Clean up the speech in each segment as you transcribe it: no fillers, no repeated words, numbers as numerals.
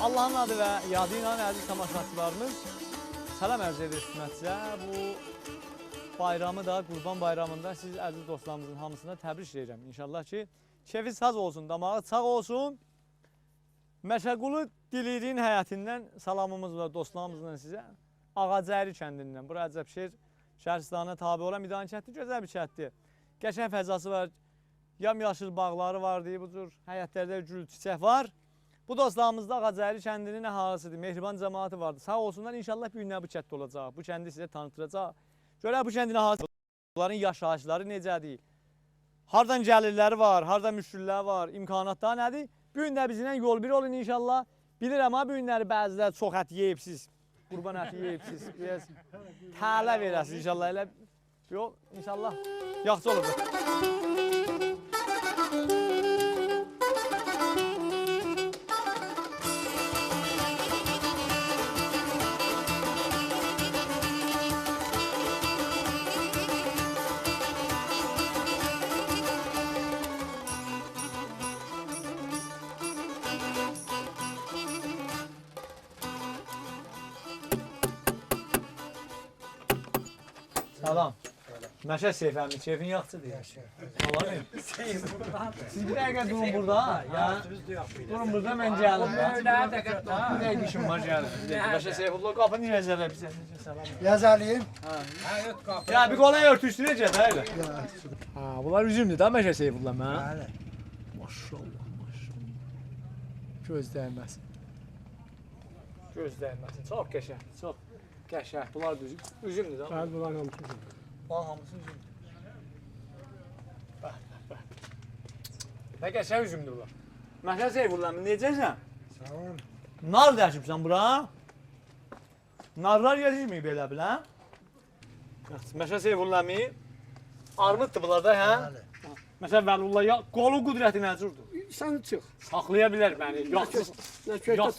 Allah'ın adı və yadı ilə əziz tamaşaçılarımız salam ərz edir hörmətçiyə. Bu bayramı da, Qurban bayramında siz əziz dostlarımızın hamısına təbrik edirəm. İnşallah ki, keyfi saz olsun, damağı sağ olsun. Məşəqulu Dilirin həyətindən salamımız var dostlarımızla sizə. Ağacəri kəndindən, bura Əcəbşehir Şəhristanına tabi olan Midani kəndi gözəl bir kənddir. Qəşəng fəzası var, yamyaşıl bağları var deyə bu cür həyətlərdə gül çiçək var. Bu dostlarımızda Ağacəri kəndinin əhalisidir, mehriban cəmaatı vardır. Sağ olsunlar, inşallah bir günlər bu kənddə olacaq. Bu kəndi sizə tanıtıracaq. Görək bu kəndin əhalisi, bunların yaşayışları necədir? Hardan gəlirləri var, hardan müşküllər var, imkanatları nədir? Bu gün də bizimlə yol bir olun inşallah. Bilirəm ha, bu günləri bəziləri çox ət yeyibsiz. Qurban əti yeyibsiz. Biraz tələ verəsiz inşallah. Elə yox, inşallah yaxşı olacaq. Salam. Məşə Seyfəmi, keyfin yaxşıdır. Allah'ım. Siz bir dəqiqə durun burada. Ya. Durun burada, mən gəlim. Bir dəqiqə işim var, gəlim. Məşə Seyfullah, qapı niyə zələ bizə? Yazalıyım. Ya bir kolay örtüşdü necə də elə? Ha, bunlar üzümdür da Məşə Seyfullah mən. Bəli. Maşallah, maşallah. Göz dəyməsin. Göz dəyməsin. Çox qəşəng, çox qəşəng. Bunlar da üzümdür da. Bəli, bunlar hamısı üzüm. Bunlar hamısı üzümdür. Bəh, bəh, bəh. Nə qəşəng üzümdür bunlar. Məşə Seyfullah, necəsən? Sağ ol. Nar dəkibsən bura? Narlar yetişməyib elə bil, hə? Məşə Seyfullah armuddur bunlar da, hə? Bəli. Məsələn, Vəlullah, ya, qolu qudrəti nəcurdur? Sən çıx. Saxlaya bilər məni, yaxşı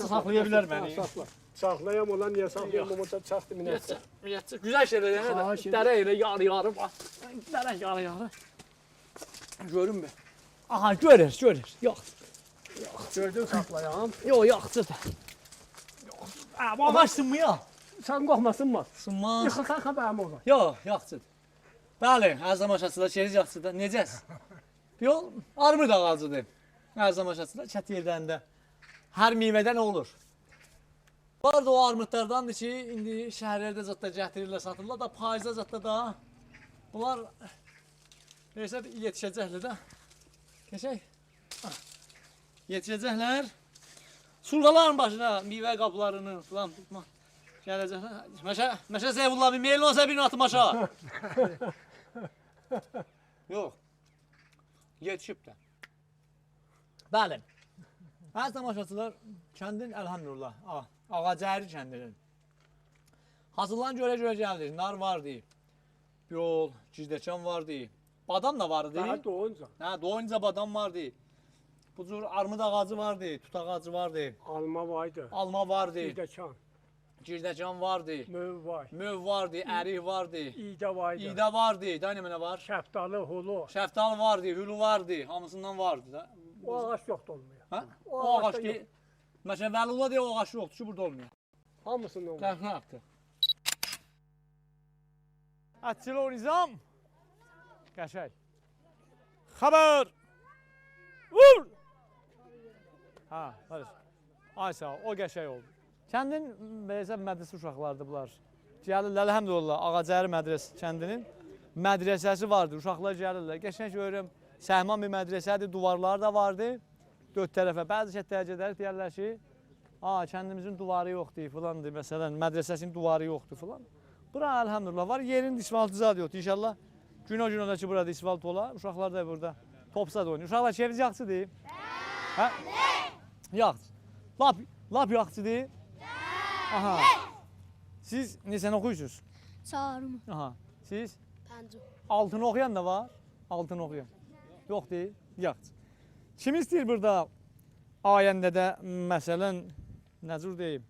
saxlaya bilər məni. Saxlayam olan niyə saxlayam, amma çaxdı minətsə. Güzel şeyler yani, dərə elə yarı var. Dərə yarı. Görün be. Aha, görür. Yox. Gördün saxlayam. Yox, yaxşıdır. Bu ağac sınmıyor. Sən qorxmasın mı? Sınmaz. Yıxılsan xəbərim olur. Yox, yaxşıdır. Bəli, ərzam aşağısında çeriz yaxşıdır. Necəs? Yox, armud ağacıdır. Ərzam aşağısında çət yerlərində. Hər meyvədən olur. Var da o armudlardandır ki, indi şəhərlərdə zətdə gətirirlər, satırlar da, payızda zətdə da. Bunlar neysə yetişəcəklər də. Keçək. Yetişəcəklər. Surgaların başına, meyvə qaplarını falan tutma. Gələcəklər. Məşə Seyfullah bir meyil olsa birini atım aşağı. Yox. Yetişib də. Bəli. Əziz tamaşaçılar, kəndin əlhamdülillah. Ağacəri kəndinin. Hazırlan görə gəldik. Nar vardı. Yol, gizdəkan vardı. Badam da vardı. Daha doğunca. Hə, doğunca badam vardı. Bu cür armud ağacı vardı, tut ağacı vardı. Alma vardı. Alma vardı. İydəkan. Girdəkan vardı. Möv var. Möv vardı, ərik vardı. İydə vardı. İydə vardı. Daha nə var? Şəftalı, hulu. Şəftal vardı, hülü vardı. Hamısından vardı da. O ağaç yoxdur olmuyor. Hə? O O ağaç ağaçda ki, məsələn, Vəlullah deyə o ağaç yoxdur ki, burada olmuyor. Hamısının olur. Qəxnə haqqı. Atçılı nizam. Qəşəng. Xəbər. Vur. Ha, barış. Ay sağ ol, o qəşəng oldu. Kəndin belə mədrəsə uşaqlardır bunlar. Gəlirlər, əlhəmdülillah, Ağacəri mədrəsə kəndinin mədrəsəsi vardır. Uşaqlar gəlirlər. Qəşəng görürəm, səhman bir mədrəsədir, duvarları da vardı. Dörd tərəfə. Bəzi şəhərcələri deyərlər ki, kəndimizin duvarı yoxdur filandır. Məsələn, mədrəsəsinin duvarı yoxdur filan. Bura əlhəmdülillah var. Yerin isvaltı zad yoxdur. İnşallah gün o ki burada isvalt olar. Uşaqlar da burada topsa da oynayır. Uşaqlar keyfiniz yaxşıdır? Hə? Yaxşı. Lap yaxşıdır? Aha. Siz neçəni oxuyursunuz? Çağırma. Aha. Siz? Pəncə. Altını oxuyan da var. Altını oxuyan. Yoxdur? Yaxşı. Kim istəyir burada ayəndə də məsələn, nə cür deyim?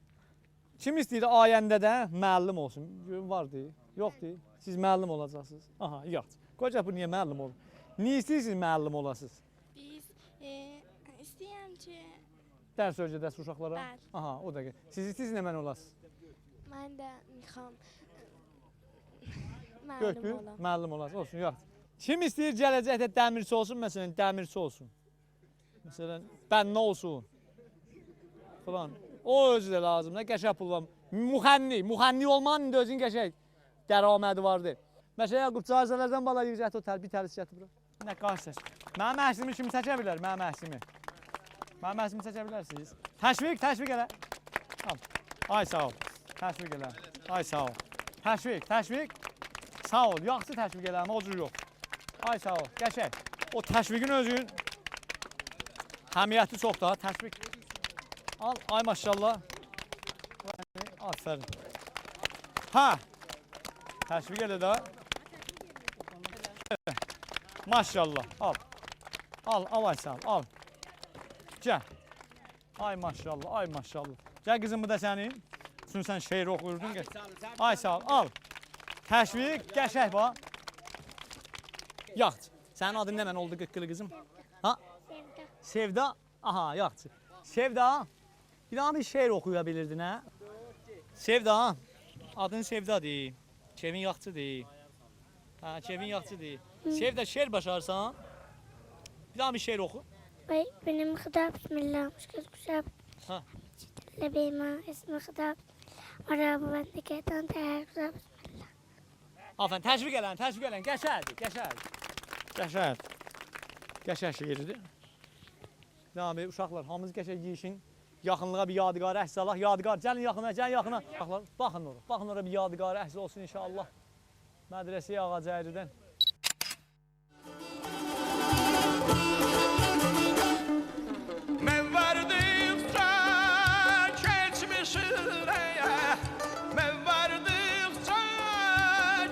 Kim istəyir ayəndə də müəllim olsun? Vardır? Yoxdur? Siz müəllim olacaqsınız. Aha, yaxşı. Qoca bu niyə müəllim olur? Niyə istəyirsiniz müəllim olasınız? Biz istəyirəm ki, Dərs öyrədərsiniz uşaqlara? Bəli. Aha, o da. Siz nə mən olasınız? Mən də mixam Götür, müəllim olam. müəllim olasınız. Olsun, yaxşı. Kim istəyir gələcəkdə dəmirçi olsun, məsələn, dəmirçi olsun? Məsələn, bənna olsun. Falan. O özü də lazımdır. Qəşəng pul var. Müxənni olmanın da özün qəşəng dəramədi vardır. Məsələn, Yaqub cazələrdən bala yiyəcək, o bir təlis gətir bura. Nə qarşısız? Mənim əhlimi kimi çəkə bilər, mənim əhlimi. Mənim əhlimi çəkə bilərsiniz. Təşviq elə. Tamam. Ay sağ ol. Təşviq elə. Ay sağ ol. Təşviq. Sağ ol. Yaxşı təşviq elə, amma o cür yox. Ay sağ ol. Qəşəng. O təşviqin özün həmiyyəti çox daha. Təşviq. Al, ay maşallah. Aferin. Ha. Təşviq elə də. Maşallah. Al. Al ay sağ ol. Al. Gəl. Ay maşallah. Gəl qızım, bu da sənin. Çünki sən şeir oxuyurdun. Ay sağ ol. Al. Təşviq, qəşəng bax. Yaxşı. Sənin adın nə mən oldu qıqqılı qızım? Ha? Sevda. Aha, yaxşı. Sevda. Bir daha bir şeir oxuya bilirdin, hə? Sevda. Adın Sevdadır. Kevin Yaxçıdır. Ha, Kevin Yaxçıdır. Sevda, şeir başarsan. Bir daha bir şeir oxu. benim خطاب بسم الله مشكلة كشاب ها. لبي ما اسمه خطاب مرة بندك تنت خطاب Aferin, təşviq elən. Qəşəng şeirdir. Deməli, uşaqlar, hamınız qəşəng yeyişin. Yaxınlığa bir yadigar əhs alaq. Yadigar, gəlin yaxına. Uşaqlar, baxın ora bir yadigar əhs olsun inşallah. Mədrəsəyə Ağacəyridən. Mən vardıqca keçmişinəyə, mən vardıqca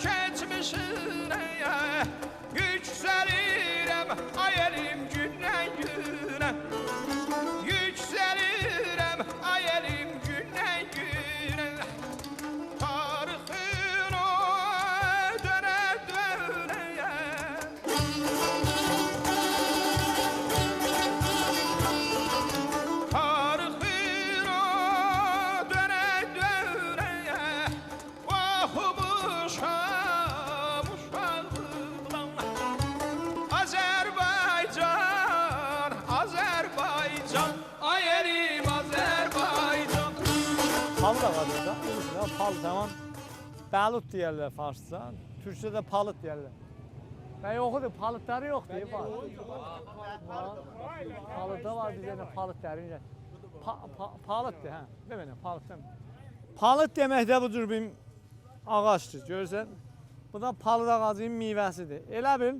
keçmişinəyə, yüksəlirəm ayəlim gündən günə, yüksəlirəm ayəlim gündən günə, tarixin o dönə-dönəyə. Tarixin o dönə-dönəyə, baxmışam uşaqlıqdan. Azərbaycan, ay elim Azərbaycan. Palıd ağacıdır da. Bilirsin, palıd tamam. Bəlut deyərlər farsça. Türkçədə palıd deyərlər. Ben yoxudur, palıdları yoxdur. Palıdda var bizə nə palıd dərin. Palıddır, hə. Demə, palıd demə. Palıd deməkdə bu cür bir ağaçdır, görürsən. Bu da palıd ağacının meyvəsidir. Elə bil,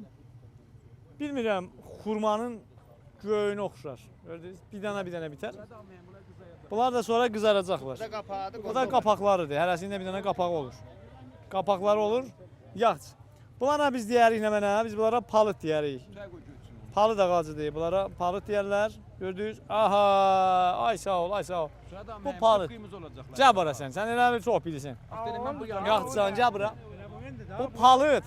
bilmirəm, xurmanın göğünü oxşar. Gördünüz, bir dənə bitər. Bunlar da sonra qızaracaqlar. Bu da qapaqlarıdır, hərəsində bir dənə qapaq olur. Qapaqları olur, yaxç. Bunlara biz deyərik nə mənə, biz bunlara palıd deyərik. Palıd ağacıdır, bunlara palıd deyərlər. Gördünüz, aha, ay sağ ol. Bu palıd. Gəl bura sən elə bil çox bilirsən. Yaxçısan, gəl bura. Bu palıd.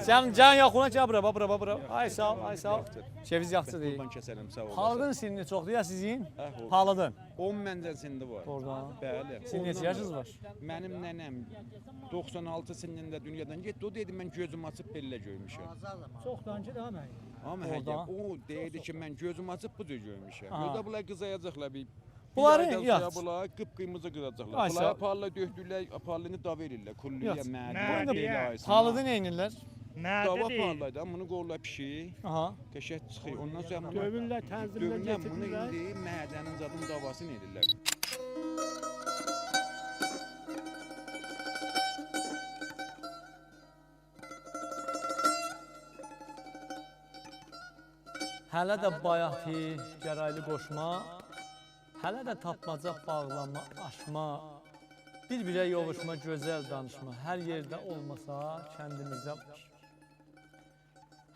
Sən can yaxına gəl bura. Ay sağ ol. Ceviz yaxçıdır. Qurban kəsərəm, sağ ol. Palıdın sinni çoxdur ya sizin? Palıdın. 10 məncəsində var. Oradan. Bəli. Sizin neçə yaşınız var? Mənim nənəm 96 sinində dünyadan getdi. O dedi mən gözüm açıb bellə görmüşəm. Çoxdan ki daha mən. Amma Oradan. o deyirdi ki mən gözüm açıb bu cür görmüşəm. Aha. Yoxda bunlar qızayacaqlar bir. Bunları aydan yax. sonra bunlar qıpqırmızı qıracaqlar. Ay, Bunlar sağ- aparla döydürlər, aparlını da verirlər. Kulluya, Yax. mədə, Palıdı nə eynirlər? Dava parlaydı, bunu qorla pişir. Aha. Qəşəng çıxır. Ondan sonra bunu Dövürlər, tənzimlə dövürlər bunu getirirlər. indi mədənin zadın davasını edirlər. Hələ də bayatı, gəraylı qoşma, hələ də tapmaca bağlama, aşma, bir-birə yovuşma, gözəl danışma, hər yerdə olmasa kəndimizdə var.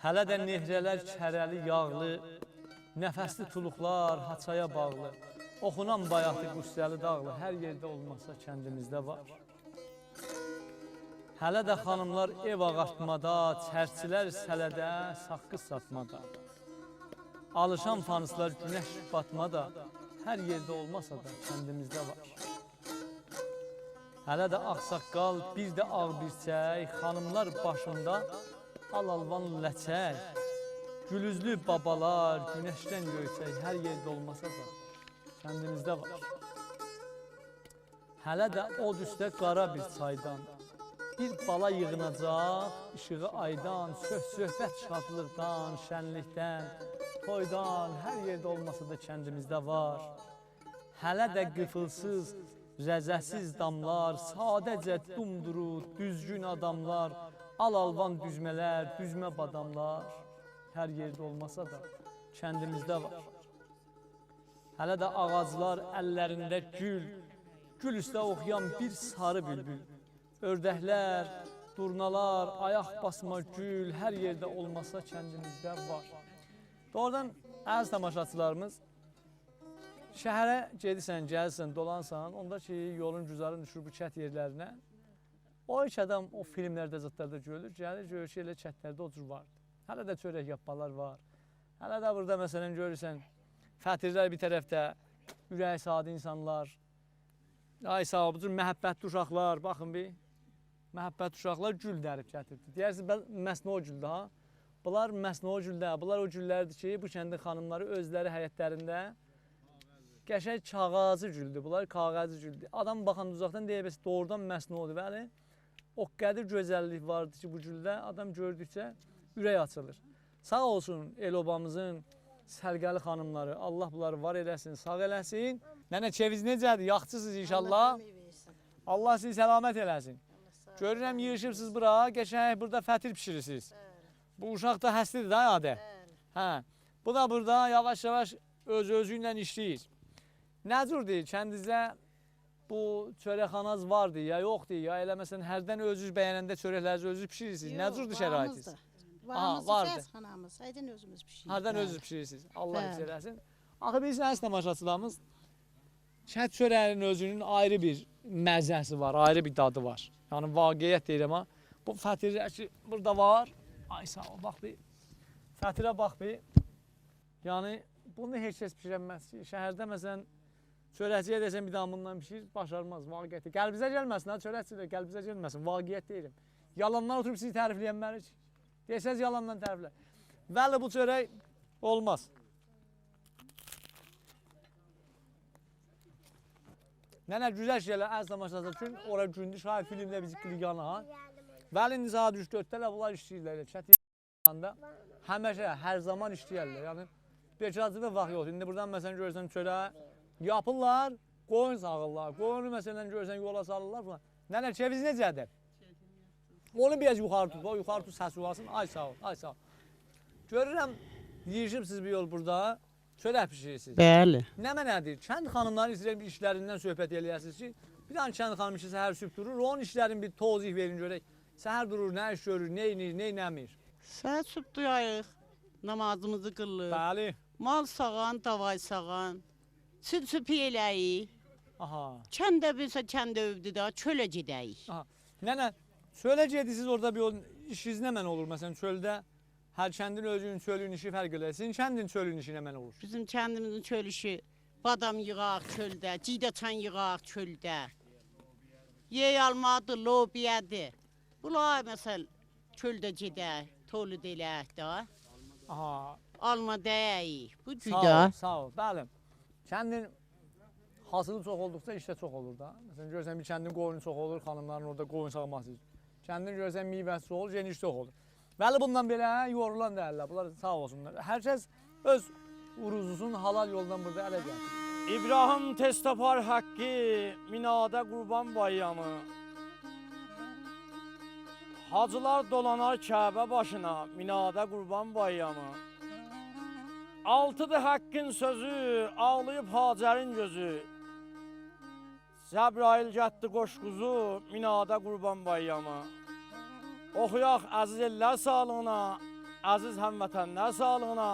Hələ də nehrələr kərəli, yağlı, nəfəsli tuluqlar haçaya bağlı, oxunan bayatı, qüssəli dağlı, hər yerdə olmasa kəndimizdə var. Hələ də xanımlar ev ağartmada, çərçilər sələdə, saqqız satmada. Alışan fanuslar günəş batmada, Hər yerdə olmasa da kəndimizdə var. Hələ də ağsaqqal, bir də ağ birçək, xanımlar başında al-alvan ləçək. Gülüzlü babalar, günəşdən göyçək, hər yerdə olmasa da kəndimizdə var. Hələ də od üstə qara bir çaydan, bir bala yığınacaq, işığı aydan, söhbət şadlıqdan, şənlikdən, toydan, hər yerdə olmasa da kəndimizdə var. Hələ də qıfılsız, rəzəsiz damlar, sadəcə dumduru, düzgün adamlar, al-alvan düzmələr, düzmə badamlar, hər yerdə olmasa da kəndimizdə var. Hələ də ağaclar əllərində gül, gül üstə oxuyan bir sarı bülbül, ördəklər, durnalar, ayaq basma gül, hər yerdə olmasa kəndimizdə var. Doğrudan, əziz tamaşaçılarımız, şəhərə gedirsən, gəlirsən, dolansan, onda ki, yolun güzarın düşür bu kət yerlərinə. O ilk adam o filmlərdə, zətlərdə görülür, gəlir, görür ki, elə kətlərdə o cür vardı. Hələ də çörək yapmalar var. Hələ də burada, məsələn, görürsən, fətirlər bir tərəfdə, ürək sadə insanlar, ay sağ ol, bu cür məhəbbətli uşaqlar, baxın bir, məhəbbətli uşaqlar gül dərib gətirdi. Deyərsiniz, məhz o güldür, ha? Bunlar məhz o güldür, bunlar o güllərdir ki, bu kəndin xanımları özləri həyətlərində qəşəng kağızı güldür, bunlar kağızı güldür. Adam baxan uzaqdan deyəbəsi doğrudan məhz odur, bəli. O qədir gözəllik vardır ki, bu güldə adam gördükcə ürək açılır. Sağ olsun el-obamızın sərgəli xanımları, Allah bunları var eləsin, sağ eləsin. Nənə, keviz necədir? Yaxçısınız inşallah. Allah sizi səlamət eləsin. Görürəm, yığışıbsınız bura, qəşəng burada fətir pişirirsiniz. Bu uşaq da həslidir da adə. Hə. Bu da burada yavaş-yavaş öz-özü ilə işləyir. Nə cürdür? Kəndinizdə bu çörəkxanaz vardı ya yoxdur ya elə məsələn hərdən özünüz bəyənəndə çörəklərinizi özünüz pişirirsiniz. Nə cürdür şəraitiniz? Varımızdır çörəkxanamız, hərdən özümüz pişiririk. Hərdən özünüz pişirirsiniz. Allah izin eləsin. Axı bilirsiniz tamaşaçılarımız, kənd çörəyinin özünün ayrı bir məzəsi var, ayrı bir dadı var. Yəni vaqiət deyirəm ha. Bu fətirlər ki burada var. Ay sağ ol, bax bir. Fətirə bax bir. Yəni bunu heç kəs pişirəməz ki. Şəhərdə məsələn çörəkçiyə desən bir daha bundan pişir, başarmaz vaqiyyətdə. Qəlbizə gəlməsin ha, çörəkçilə qəlbizə gəlməsin, vaqiyyət deyirəm. Yalandan oturub sizi tərifləyənmərik. Desəz yalandan təriflə. Vəli bu çörək olmaz. Nənə güzel şeyler əziz tamaşaçılar üçün ora gündüz şahid filmdə bizi klikana ha. Vəli indi saat 3-4-də bunlar işləyirlər. Çətin anda həmişə hər zaman işləyirlər. Yəni bekacıda vaxt yoxdur. İndi buradan məsələn görürsən çörək yapırlar, qoyun sağırlar. Qoyunu məsələn görürsən yola salırlar falan. Nənə keviz necədir? Onu biraz yuxarı tut, o yuxarı tut səs yuvarsın. Ay sağ ol, ay sağ ol. Görürəm yiyişibsiz bir yol burada. Çörək pişirirsiniz. Bəli. Nə mənədir? Kənd xanımların istəyirəm işlərindən söhbət eləyəsiniz ki, bir dənə kənd xanım işi səhər sübh durur, onun işlərini bir tozih verin görək. Səhər durur, nə iş görür, nə inir, nə inəmir. Səhər sübh duyayıq, namazımızı qılırıq. Bəli. Mal sağan, davay sağan, süt süpü eləyik. Aha. Kəndə bilsə kəndə övdü də, çölə gedəyik. Aha. Nənə, çölə gedirsiniz orada bir yol, işiniz nə mən olur məsələn çöldə? Hər kəndin özünün çölün işi fərq elə. Sizin kəndin çölün işi nə mən olur? Bizim kəndimizin çöl işi, badam yığaq çöldə, cidaçan yığaq çöldə. Yey almadır, lobiyadır. Bunlar məsəl çöldə gedək, tolu delək də. Aha. Alma dəyək, bu Sağ ol, güdə. sağ ol. Bəli. Kəndin hasılı çox olduqca işdə çox olur da. Məsələn görürsən bir kəndin qoyunu çox olur, xanımların orada qoyun sağması. Kəndin görürsən meyvəsi çox olur, geniş çox olur. Bəli bundan belə yorulan deyirlər. Bunlar sağ olsunlar. Hər kəs öz uruzusun halal yoldan burada ələ gətirir. İbrahim tez tapar haqqı, minada qurban bayramı. Hacılar dolanar Kəbə başına, minada qurban bayramı. Altıdır haqqın sözü, ağlayıb Hacərin gözü. Zəbrail gətdi qoşquzu, minada qurban bayramı. Oxuyaq əziz ellər sağlığına, əziz həmvətənlər sağlığına.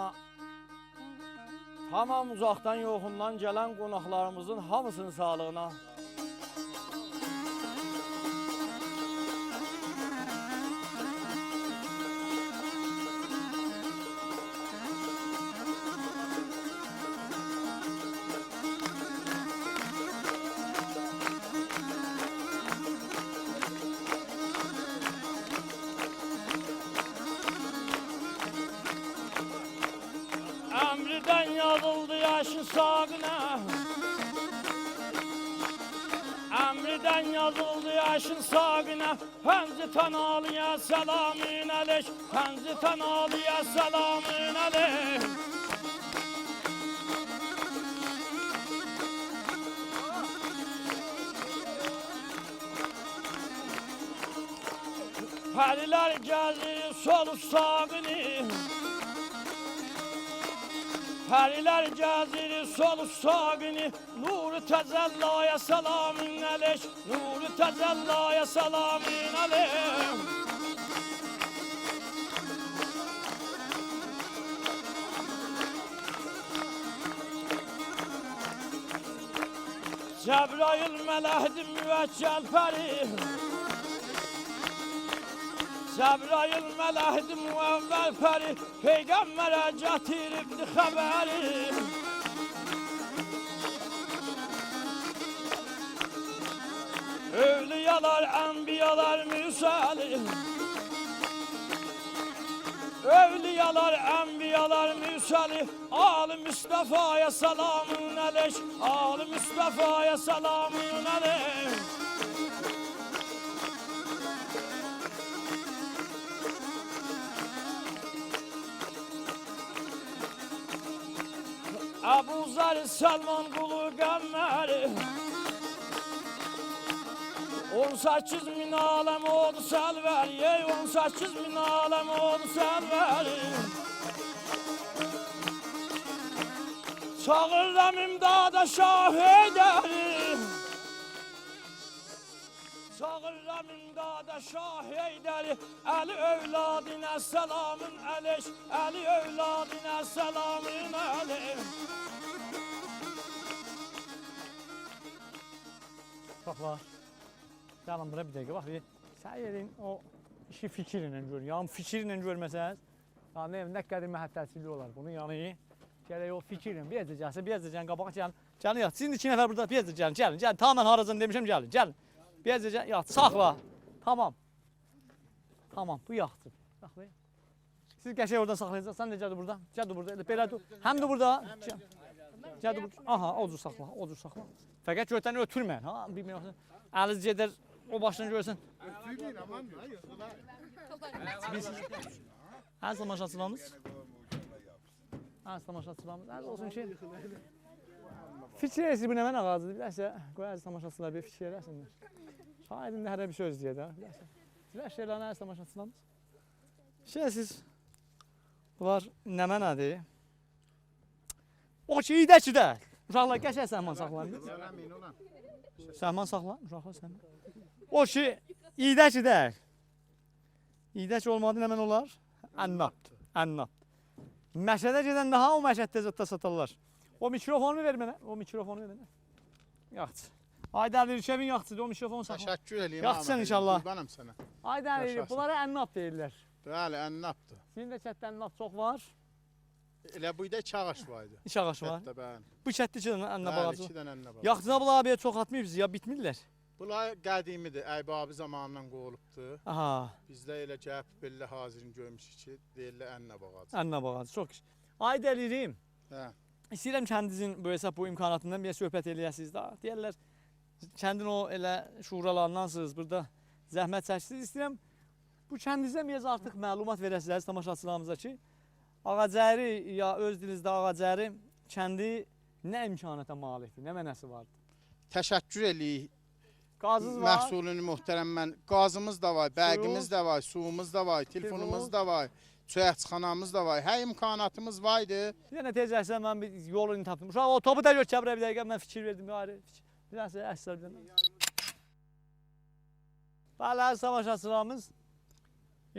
Tamam uzaqdan yoxundan gələn qonaqlarımızın hamısının sağlığına. Əmridən yazıldı yaşın sağına. Əmridən yazıldı yaşın sağına. Hənzi tanalıya selamün əleyk. Hənzi tanalıya selamün əleyk. Pərilər gəzir solu sağını. Pərilər gəzir solu sağını. Nuru təcəllaya selamün əleyk. Nuru təcəllaya selamün əleyk. Cəbrail mələhdi müvəkkəl pəri. Cəbrail mələhdi müəvvəl pəri. Peyğəmbərə gətiribdi xəbəri. Övliyalar, ənbiyalar mürsəli. Övliyalar, ənbiyalar mürsəli. Ali Müstəfaya selamün əleyk. Ali Müstəfaya selamün əleyk. Əbu Zər Səlman qulu qəmməri. 18 min aləm oldu səlvəri. 18 min aləm oldu səlvəri. Çağırıram imdada Şah Heydəri. Çağırıram imdada Şah Heydəri. Əli övladinə selamün əleyk. Əli övladinə selamün əleyk. Bax var. Gəlin bura bir dəqiqə, bax, səy edin o işi fikirlə görün. Yəni fikirlə görməsəz, yəni nə qədər məhəttəsizlik olar bunun, yəni gərək o fikirlə, bir də gəlsə, bir də gəlin, qabağa gəlin. Gəlin, yat, sizin 2 nəfər burada, bir də gəlin, gəlin, tamam, mən haracan demişəm, gəlin, gəlin. Bir də gəlin, yat, saxla, tamam. Tamam, bu yaxdır. Siz qəşəy oradan saxlayacaqsınız, sən də gəldi buradan, gəldi burada, belə dur. Həm də burada, gəldi burada, aha, o cür saxla, o cür saxla. Fəqət götəni ötürmən, ha, bilmirəm. Əliz gedər, o başını görsün. Ötürmeyin aman da. Əziz tamaşaçılarımız. Əziz tamaşaçılarımız. Əziz olsun ki, fikir etsin bu nə mən ağacıdır. Bilərsə, qoy əziz tamaşaçılar bir fikir eləsinlər. Şahidində hər bir söz deyir də. Bilərsə şeylərin əziz tamaşaçılarımız. Siz, bunlar nə mənadır? O ki, iydəki də. Uşaqlar, qəşək səhman saxlayın. Səhman saxla, uşaqlar səhman. O ki, iydəki deyil. İydəki olmadı nə mən olar? Ənnabdır, ənnab. Məşədə gedən daha o məşəddə zətdə satarlar. O mikrofonu ver mənə, o mikrofonu ver mənə. Yaxçı. Aydar Rişəvin yaxçıdır, o mikrofonu saxla. Təşəkkür eləyim. Yaxçısan inşallah. Qurbanım sənə. Aydar Rişəvin, bunlara ənnab deyirlər. Bəli, ənnabdır. Sizin də kətdə ənnab çox var. Elə bu da çağaş var idi. İç ağaç var. Kətdə bəli. Bu kətdə 2 dənə ənnab Bəli, ağacı 2 dənə ənnab ağacı. Yaxçına bunlar abiyə çox atmayıb, ya bitmirlər. Bunlar qədimidir, Əybabi zamanından qoyulubdur. Aha. Bizdə elə gəlib belə hazirini görmüşük ki, deyirlər ənnab ağacı. Ənnab ağacı, çox güzel. Ay dəliyim. Hə. İstəyirəm kəndinizin bu hesab bu imkanatından bir söhbət eləyəsiniz də. Deyirlər, kəndin o elə şuralarındansınız, burada zəhmət çəksiniz. İstəyirəm bu kəndinizdən biraz artıq məlumat verəsiniz tamaşaçılarımıza ki, Ağacəri ya öz dilinizdə Ağacəri kəndi nə imkanata malikdir, nə mənəsi vardır? Təşəkkür eləyik. Qazınız var. Məhsulunu möhtərəm mən. Qazımız da var, bəqimiz də var, suyumuz da var, telefonumuz da var, çörəkçixanamız da var. Hər imkanatımız var idi. Bir dənə tezəksən mən bir yolunu tapdım. Uşaq o topu da görkə buraya bir dəqiqə mən fikir verdim bir ayrı. Bir dənə əsər bir dənə. Bəli, əziz tamaşaçılarımız.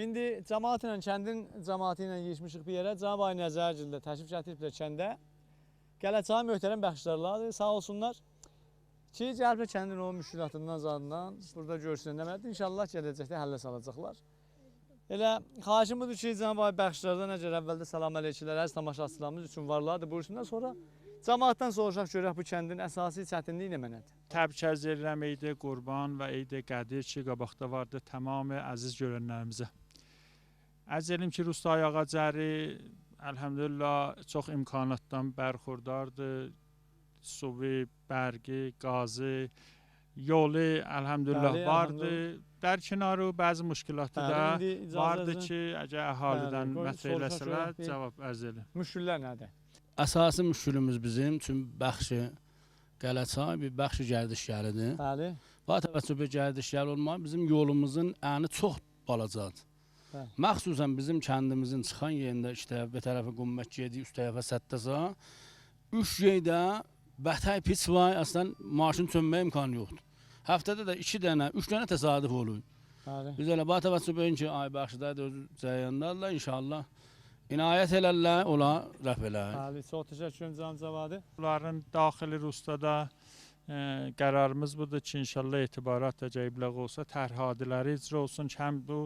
İndi cəmaat ilə, kəndin cəmaatı ilə yetişmişik bir yerə. Cənab Ali Nəzərgildə təşrif gətiriblər kəndə. Gələcəyi möhtərəm bəxşişlərlərdir, sağ olsunlar. Ki, gəliblər kəndin o müşkilatından zadından burada görsünlər nəmədir. İnşallah gələcəkdə həllə salacaqlar. Elə xahişim budur ki, Cənab Ali bəxşişlərdən necə əvvəldə salam əleykilər, əziz tamaşaçılarımız üçün varlardır. Buyursunlar sonra cəmaatdan soruşaq görək bu kəndin əsasi çətinliyi nə mənədir. Təbrik edirəm Eid-i Qurban və Eid-i Qədir ki, qabaqda vardı tamamı əziz görənlərimizə. Ərz edim ki, Rustay Ağacəri elhamdülillah çox imkanatdan bərxurdardır. Suvi, bərgi, qazı, yolu elhamdülillah Bəli, vardır. Dərkinarı bəzi müşkilatı Bəli, da indi icazə vardır edin. ki, əgər əhalidən Bəli, məsə soruşa eləsələr, soruşa cavab ərz edin. Müşküllər nədir? Əsası müşkülümüz bizim üçün bəxşi Qələçay bir bəxşi gərdişgəridir. Bəli. Va təvəccüh bir gərdişgər olmaq bizim yolumuzun əni çox balacadır. Bəli. Məxsusən bizim kəndimizin çıxan yerində işte bir tərəfə Qummət gedirik, üst tərəfə Səttəsa. Üç yerdə bətək pis var, əslən maşın çönməyə imkanı yoxdur. Həftədə də 2 dənə, 3 dənə təsadüf olur. Bəli. Biz elə va təvəccüh beyin ki, ay bəxşidə də öz cərəyandadırlar inşallah. İnayət elərlər, ola rəf elər. Bəli, çox təşəkkür edirəm Can Cavadi. Bunların daxili Rustada qərarımız budur ki, inşallah etibarat da cəybləq olsa, tərhadiləri icra olsun ki, həm bu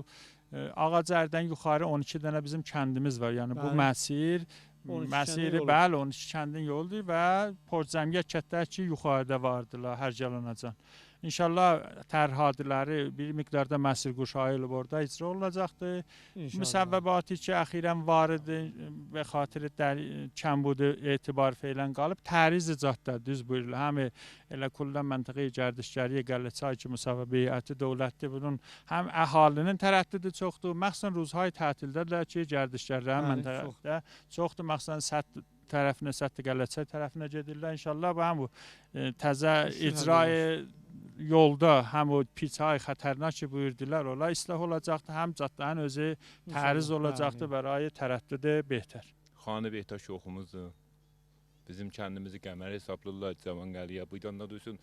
Ağacərdən yuxarı 12 dənə bizim kəndimiz var. Yəni bu Bəli. məsir, 12 məsiri kəndin yolu. bəli 12 kəndin yoludur və Porcəmiyyət kətlər ki, yuxarıda vardılar hər gələnəcən. İnşallah tərhadiləri bir miqdarda məsir quşayılıb orada icra olunacaqdır. İnşallah. Müsəvvəbatı ki, əxirən var idi və xatirə kəmbudu etibar feylən qalıb. Təriz icadda düz buyurulur. Həm elə Kullan məntəqə gərdişgəriyə Qələçay ki, müsəvvəbə heyəti dövlətdir. Bunun həm əhalinin tərəddüdü çoxdur. Məxsusən ruzhay tətildə ki, gərdişgərlərin məntəqədə çoxdur. Məxsusən Sətt tərəfinə, Sətt Qələçay tərəfinə gedirlər. İnşallah bu həm bu təzə icrayı yolda həm o piçay xətərnak ki buyurdular, ola islah olacaqdır, həm caddanın özü təriz olacaqdır, bərayə tərəddüdü betər. Xanı Behtaş yoxumuzdur. Bizim kəndimizi qəmər hesablılar Cavanqəliyə. Bu da duysun,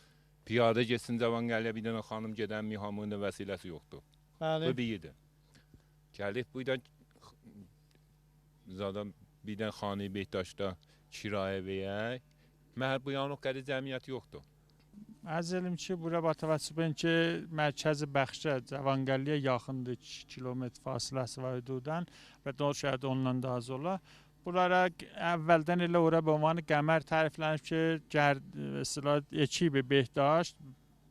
piyada getsin Cavanqəliyə, bir dənə xanım gedən mihamının vəsiləsi yoxdur. Bəli. Bu biridir. Gəlib bu da zaten bir dənə Xanı Behtaşda kirayə verək. Məhər bu yanıq qədi cəmiyyəti yoxdur. Ərz edim ki, bura batavəssübən ki, mərkəzi bəxşə Cavanqəliyə yaxındır, 2 kilometr fasiləsi var hüdudən və doğru şəhərdə ondan da az ola. Bunlara əvvəldən elə ora bəmanı qəmər təriflənib ki, ekibi Behtaş,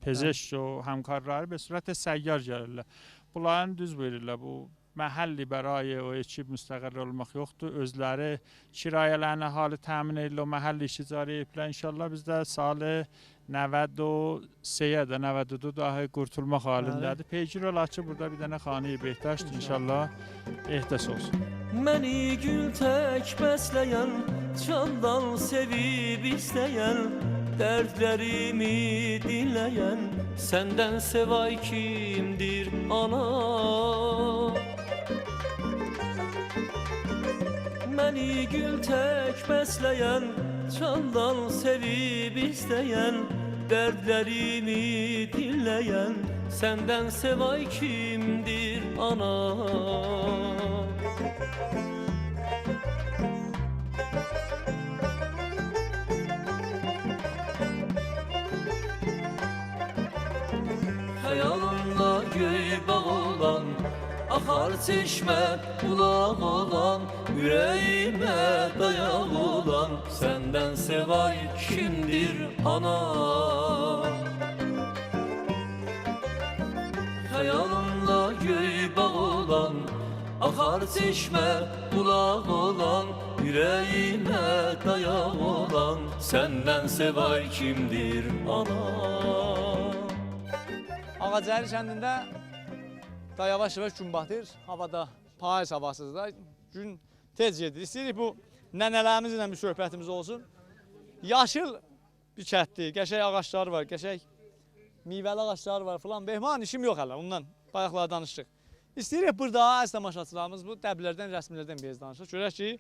Pezeşk o həmkarları bir sürətlə səyyar gəlirlər. Bunların düz verirlər, bu məhəlli bərayə o ekib müstəqil olmaq yoxdur. Özləri kirayələrini halı təmin edirlər, o məhəlli işi cari ediblər. İnşallah biz də salı 93-yə də 94 dahi qurtulmaq halindədir. Peygir olar ki, burada bir dənə Xanı Behtaşdır. İnşallah ehdas olsun. Məni gül tək bəsləyən, candan sevib istəyən, dərdlərimi dinləyən, səndən sevay kimdir ana? Məni gül tək bəsləyən, candan sevib istəyən, dərdlərimi dinləyən, səndən sevay kimdir ana? Xəyalımda göy bağ olan, axar çeşmə bulaq olan, ürəyimə dayaq olan, səndən sevay kimdir ana? Xəyalımda göy bağ olan, axar çeşmə bulaq olan, ürəyimə dayaq olan, səndən sevay kimdir ana? Ağacəri kəndində da yavaş-yavaş gün batır, havada payız havasızda, gün tez gedir. İstəyirik bu nənələrimizlə bir söhbətimiz olsun. Yaşıl bir kətdir, qəşəng ağaçları var, qəşəng meyvəli ağaçları var filan. Behman işim yox hələ, ondan bayaqlar danışdıq. İstəyirik burada əziz tamaşaçılarımız bu dəblərdən, rəsmlərdən biraz danışıq. Görək ki,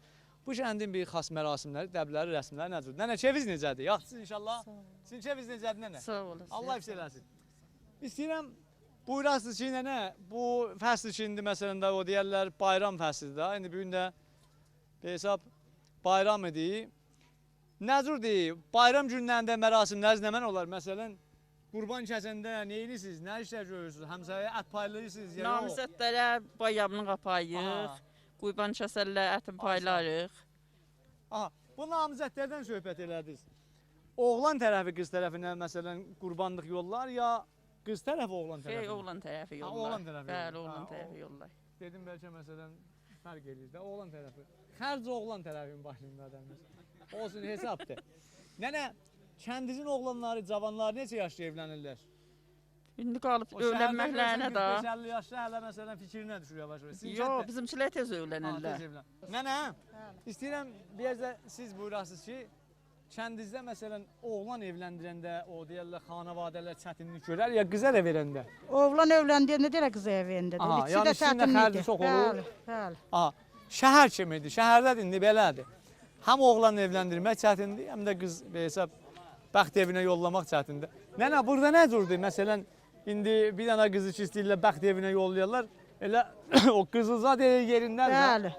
bu kəndin bir xas mərasimləri, dəbləri, rəsmləri nədir? Nənə, keviz necədir? Yaxşısın inşallah. Sizin keviz necədir nənə? Sağ olasın. Allah ifs eləsin. İstəyirəm, buyurasınız ki, nənə, bu fəsl ki, indi məsələn də o deyərlər bayram fəslidir də. İndi bugün də bir hesab bayram idi. Nəzurdur, bayram günlərində mərasimləriniz nə mən olar? Məsələn, qurban kəsəndə nə edirsiniz, nə işlər görürsünüz? Həmsəyə ət paylayırsınız ya yox? Namizədlərə bayramını qapayıq, qurban kəsərlər, ətin paylarıq. Aha, bu namizədlərdən söhbət elədiniz. Oğlan tərəfi, qız tərəfinə məsələn qurbanlıq yollar ya qız tərəfi, oğlan tərəfi? Oğlan tərəfi yollar. Oğlan tərəfi. Bəli, oğlan tərəfi yollar. Dedim bəlkə məsələn fərq edir də, oğlan tərəfi. Xərc oğlan tərəfin başındadır. Olsun hesabdır. Nənə, kəndinizin oğlanları, cavanları neçə yaşda evlənirlər? İndi qalıb O şəhərdə öyrənməklərinə görsən də. 45-50 yaşda hələ məsələn fikrinə düşür yavaş-yavaş. Sizin Yox, kənddə- bizimkilər tez Ha, öyrənirlər. tez evlən. Nənə, istəyirəm biraz da siz buyurasınız ki, kəndinizdə məsələn oğlan evləndirəndə o deyirlər xanavadələr çətinlik görər ya qıza da verəndə. Oğlan evləndiyəndə də qız evində. Aha, İkisi yəni də sizin də çətinlikdir. xərci çox olur. Bəli, bəli. Aha, şəhər kimidir, şəhərdədir indi belədir. Həm oğlan evləndirmək çətindir, həm də qız hesab bəxt evinə yollamaq çətindir. Nənə, burada nə cürdür? Məsələn, indi bir dənə qızı ki istəyirlər bəxt evinə yollayırlar. Elə o qızılzad yerindədir. Bəli.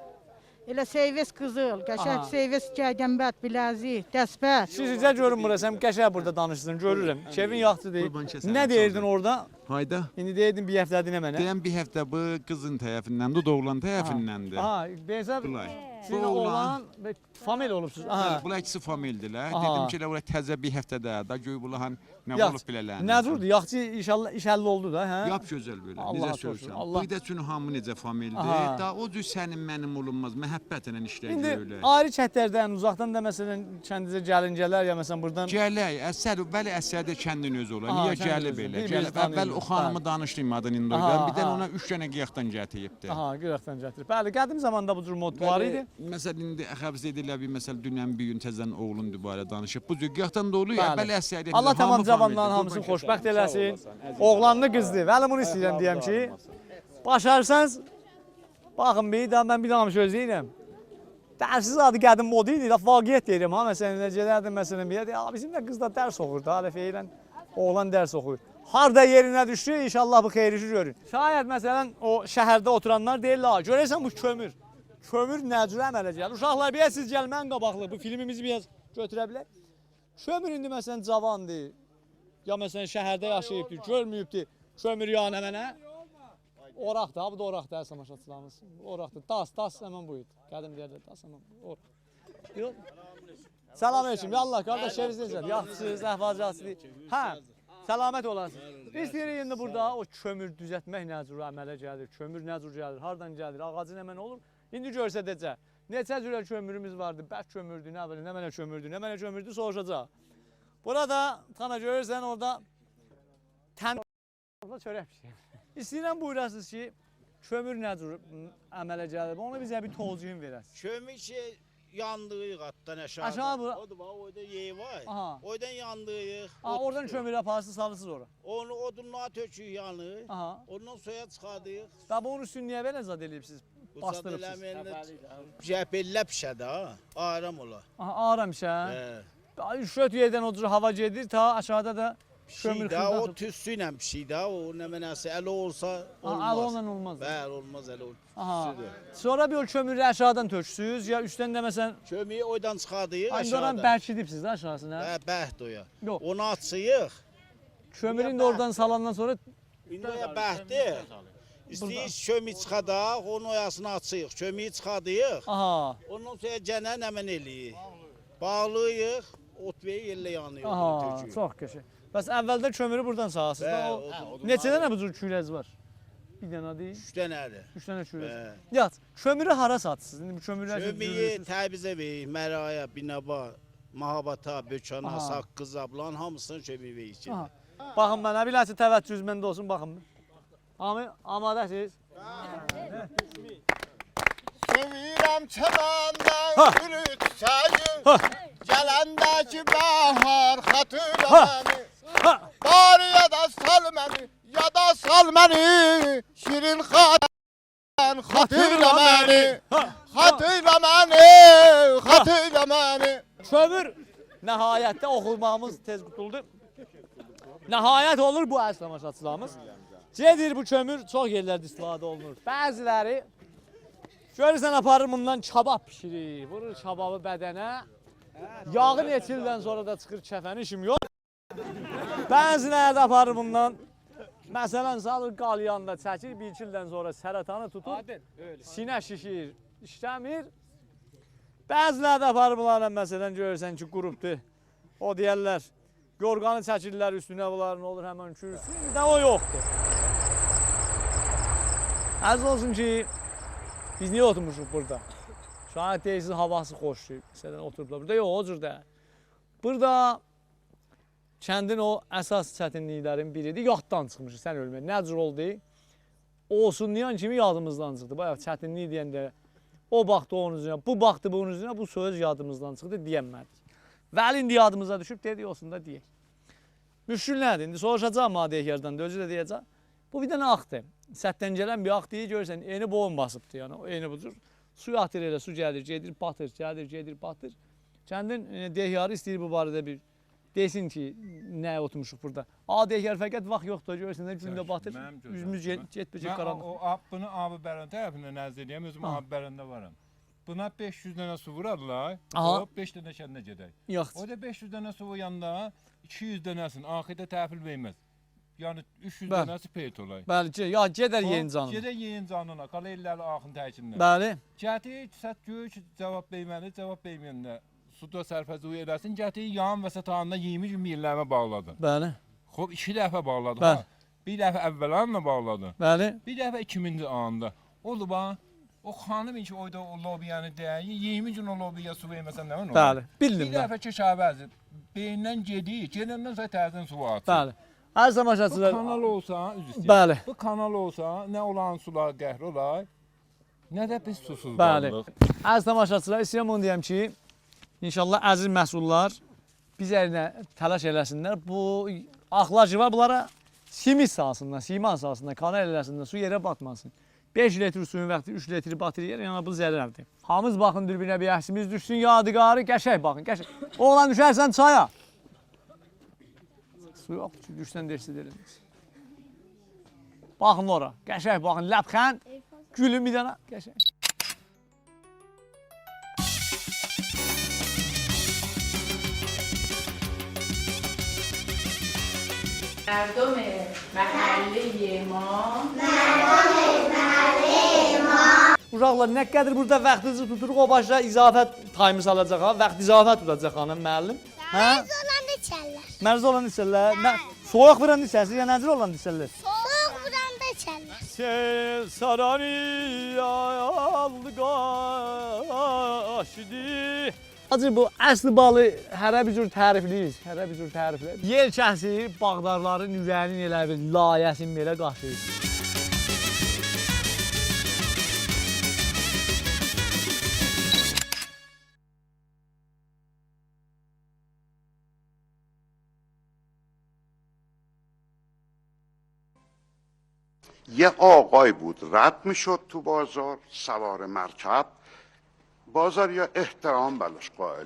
Elə seyves qızıl, qəşəng Aha. seyves gərgənbət, biləzik, dəsbət. Sizcə görün burası, həm qəşəng burada danışsın, görürəm. Kevin yaxşı deyil. Qurban kəsəlim, Nə sağ deyirdin olun. orada? Hayda. İndi deyirdin bir həftədir nə mənə? Deyən bir həftə bu qızın tərəfindəndir, oğlan tərəfindəndir. Aha, hesab Bunlar. sizin Bu oğlan- oğlan və famil olubsunuz. Aha. Bunlar ikisi famildirlər. Aha. Dedim ki, elə təzə bir həftədə da göy bunlar nə Yax, olub bilələrini. Nə cürdür? Yaxşı inşallah iş həll oldu da, hə? Yap gözəl belə. Allah Necə xoşsun, söylsən. Allah. Bu da üçün hamı necə famildir. Aha. Da o cür sənin mənim olunmaz. Məhəbbətlə işlər İndi görürlər. ayrı çətlərdən, uzaqdan da məsələn kəndinizə gəlincələr ya məsələn buradan Gələk, əsər, bəli əsərdə kəndin özü olar. Aha, Niyə kəndin gəlib özü. belə? Bir-birinizi Gəlib. Əvvəl o tanıyırlar. xanımı Bəli. danışdım adını indi Aha, oradan. Bir dənə aha. ona 3 dənə qıyaqdan gətiribdi. aha, qıraqdan gətirib. Bəli, qədim zamanda bu cür mod var idi. Məsələn indi əxəbs edirlər bir məsəl dünyanın bir gün təzədən oğlun dübarə danışıb. Bu cür qıyaqdan da olur. Bəli. Əvvəl əsər edirlər. Allah tamam hamı cavanların famildir. hamısını Qurban xoşbəxt kəsəlim. eləsin. Sağ olasın, əziz. Oğlanlı qızdır. Vəli bunu istəyirəm deyəm ki, başarsanız baxın bir daha mən bir dənə söz deyirəm. Dərsiz adı qədim mod idi, vaqiət deyirəm ha. Məsələn necələrdir məsələn bir ya bizim də qız da dərs oxur da, hələ feylən oğlan dərs oxuyur. Harda yerinə düşdü, inşallah bu xeyir işi görün. Şayət məsələn o şəhərdə oturanlar deyirlər, görəsən bu kömür. Kömür nə cür əmələ gəlir? Uşaqlar bir siz gəlmən qabaqlı bu filmimizi biraz götürə bilər. Kömür indi məsələn cavandır. Ya məsələn şəhərdə yaşayıbdır, görməyibdir. Kömür yanə mənə. Oraq da, bu da oraq da samaşatçılarımız. Oraq da, das həmən bu idi. Qədim deyirlər, das həmən bu. Yox. Salam aleyküm, yallah qardaş şeriz necədir? Yaxşısınız, əhvalcasınız. Hə, səlamət olasınız. Biz deyirik indi burada o kömür düzəltmək nə cür əmələ gəlir, kömür nə cür gəlir, hardan gəlir, ağacı nə mənə olur. İndi görsədəcək. Neçə cürə kömürümüz vardı, bərk kömürdü, nə bilim, nə mənə kömürdü, soruşacaq. Burada tana görürsən orada çörək pişirir. İstəyirəm buyurasınız ki, kömür nə cür əmələ gəlir, onu bizə bir tozcuğun verəsiniz. Kömür şey yandıyıq altdan aşağıda. Aşağı bu. Odur bax, orada yer var. Aha. Oradan yandıyıq. Oradan kömür yaparsınız, salırsınız ora. Onu odunluğa töküyük yanır. Aha. Ondan suya çıxardıyıq. Da bunun üstünü niyə belə zad eləyibsiniz? Bastırıbsınız. Cəbəllə pişədə ha. Aram ola. Aha, aram işə. Hə. Şöt yerdən o cür hava gedir, ta aşağıda da kömür Pişik də, o xırda. tüstü ilə pişik də, o nə mənəsə əli olsa olmaz. Əli onunla olmaz. Bəli, olmaz əli ol. Aha. Sonra bir o kömürü aşağıdan töksüz, ya üstdən də məsələn... Kömürü oradan çıxardıyıq aşağıdan. Aynı oran bərkidibsiz də aşağısına. Hə, bəhd oya. Yox. Onu açıyıq. Kömürün də oradan salandan sonra... İndi oya bəhdir. İstəyirik kömür çıxadaq, onun oyasını açıyıq. Kömürü çıxadıyıq. Aha. Ondan sonra cənə nəmən eləyik. Bağlayıq, ot verib yerlə yanıyıq. Aha, çox qəşəng. Bəs əvvəldə kömürü buradan sağasınız da. Neçə dənə bu cür kürəz var? Bir dənə deyil. 3 dənədir. 3 dənə kürəz. Yat, kömürü hara satırsınız? İndi bu kömürlər Kömürü təbizə verib, Məraya, Binaba, Mahabata, Bökana, Saqqıza, bunların hamısını kömür verib. Baxın mənə, biləsi təvəccüz məndə olsun, baxın. Amadəsiz? Sevirəm çəməndən gülü çiçəyi, gələndəki bəhar xatırla məni. Bari yada sal məni, yada sal məni, şirin xatırla məni. Xatırla məni, xatırla məni. Kömür nəhayətdə oxumağımız tez qutuldu. Nəhayət olur bu əs tamaşaçılarımız. Gedir bu kömür çox yerlərdə istifadə olunur. Bəziləri görürsən aparır bundan kabab pişirir, vurur kababı bədənə. Yağı neçə ildən sonra da çıxır kəfəni, işim yox. Bəziləri də aparır bundan. Məsələn, salır qalyanda çəkir, 1-2 ildən sonra sərətanı tutur, sinə şişir, işləmir. Bəziləri də aparır bunlarla, məsələn, görürsən ki, qurubdur. O deyərlər, yorğanı çəkirlər üstünə bunların olur, həmən kürüsün. Bir də o yoxdur. Əziz olsun ki, biz niyə oturmuşuq burada? Şayət deyirsiniz havası xoşdur. Məsələn oturublar. Burada yox, o cür deyil. Burada kəndin o əsas çətinliklərin biridir. Yaddan çıxmışıq, sən ölmək. Nə cür oldu? Olsunlayan kimi yadımızdan çıxdı. Bayaq çətinlik deyəndə o baxdı onun üzrə, bu baxdı bunun üzrə, bu söz yadımızdan çıxdı deyəmədik. Vəli indi yadımıza düşüb dedik, olsun da deyək. Müşkül nədir? İndi soruşacağım adəyərdən də özü də deyəcək. Bu bir dənə axdır. Sətdən gələn bir ağ deyir, görürsən, eni boyun basıbdır. Yəni, o eni budur. Su atır elə, su gəlir, gedir, batır, gəlir, gedir, batır. Kəndin dehyarı istəyir bu barədə bir desin ki, nə oturmuşuq burada. Dehyar fəqət vaxt yoxdur, görürsən, gündə batır, üzümüz getməyəcək qaranlıq. Bunu abi bərən tərəfindən nəzr edəyəm, özüm abi bərəndə varam. Buna 500 dənə su vurarlar, 5 dənə kəndə gedək. Yox. O da 500 dənə su yanında 200 dənəsini axirdə təhvil verməz. Yəni 300 dənəsi peyt olay. Bəli, ya gedər yeyin canına. Gedər yeyin canına, qala illərlə axın təkindən. Bəli. Gətir, sət göy ki, cavab verməli, cavab verməyəndə suda sərfəzü eləsin, gətir yan və sətanında 20 gün yerləmə bağladı. Bəli. Xob 2 dəfə bağladı. Bəli. Bir dəfə əvvəlanla bağladı. Bəli. Bir dəfə 2000-ci anda. Oldu bax. O xanım ki oyda o lobiyanı deyir, 20 gün o lobiya su verməsən nə olur? Bəli, bildim. Bir dəfə keşavəzdir. Beyindən gedir, gedəndən sonra tərdən su atır. Bəli. Əziz tamaşaçılar. Bu kanal olsa, üzr istəyirəm. Bəli. Bu kanal olsa, nə olan sular qəhr olar, nə də biz susuz Bəli. qalırıq. Əziz tamaşaçılar, istəyirəm onu deyəm ki, inşallah əziz məhsullar biz əlinə təlaş eləsinlər. Bu axlar ki var, bunlara simi sahasından, siman sahasından, kanal eləsinlər, su yerə batmasın. 5 litr suyun vaxtı 3 litri batır yer, yəni bu zərərdir. Hamız baxın dürbünə bir əksimiz düşsün, yadigarı, qəşək baxın, qəşək. Oğlan düşərsən çaya. Su yox, düşsən dersi deriniz. Baxın ora, qəşək baxın, ləbxənd, gülün bir dənə, qəşək. مردم محله ما Uşaqlar, nə qədər burada vaxtınızı tuturuq, o başda izafət tayımı salacaq ha, vaxt izafət tutacaq hanım, müəllim. Mərz olan içərlər. Mərz olan içərlər. Soyuq vuran içərlər, ya nədir olan içərlər? Soğuk vuran da içərlər. Sel sarani aldı qaşdı. Acı bu əsli balı hərə bir cür tərifləyir, hərə bir cür tərifləyir. Yel kəsir, bağdarların ürəyinin elə bir layəsini belə qaşıyır. یه آقای بود رد میشد تو بازار سوار مرکب بازار یا احترام بلش قائل